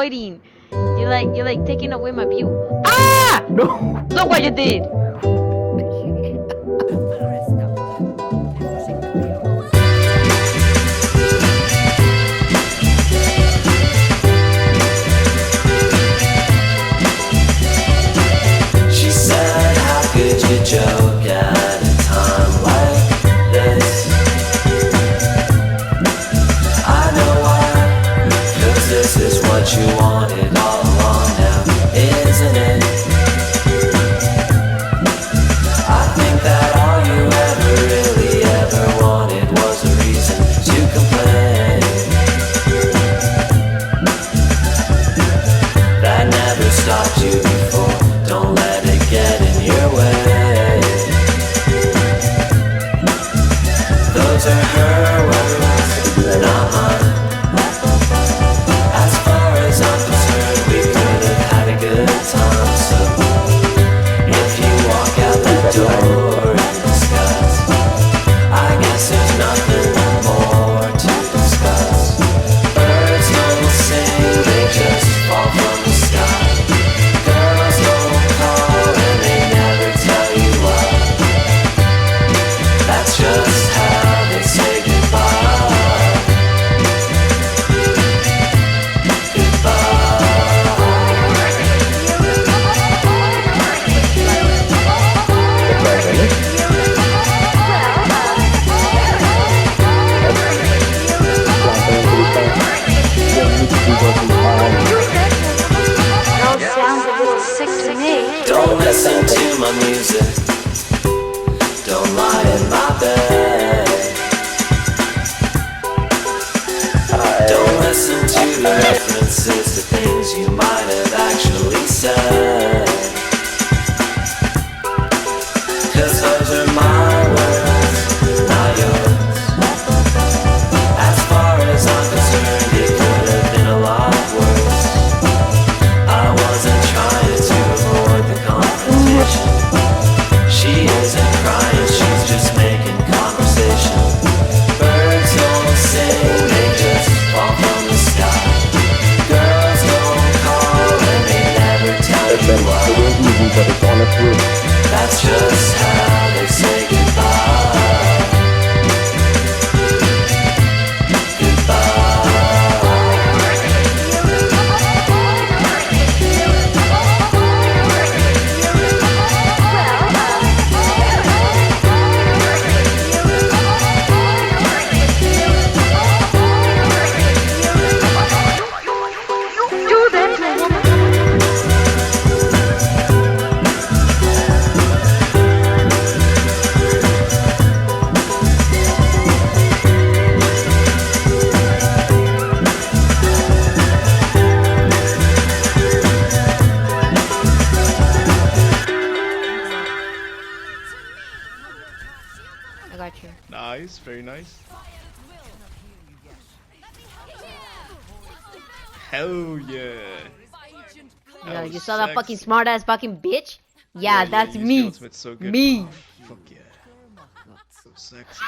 avoiding. You're like taking away my view. Ah! No. Look what you did. She said, how could you joke at a time like this? I know why, 'cause this is what you wanted all along now, isn't it? I think that all you ever really ever wanted was a reason to complain. That never stopped you before, don't let it get in your way. Those are her words, not mine. As far as I'm concerned, we could have had a good time. So if you walk out that door in disgust, I guess there's nothing more to discuss. Birds don't sing, they just fall from the sky. Girls don't call and they never tell you why. That's just how they say goodbye. Sounds a little sick to me. Don't listen to my music. Don't lie in my bed. Don't listen to the references to things you might have actually said. 'Cause those are my words, not yours. As far as I'm concerned, it could have been a lot worse. I wasn't trying to avoid the confrontation. She isn't crying, she's just making conversation. Birds don't sing, they just fall from the sky. Girls don't call and they never tell you why. That's just how they say goodbye. I got you. Nice, very nice. Hell yeah. Yeah, was you saw that sexy. fucking smart ass fucking bitch? Yeah, that's you used the me. ultimate so good. Me. Fuck yeah. So sexy.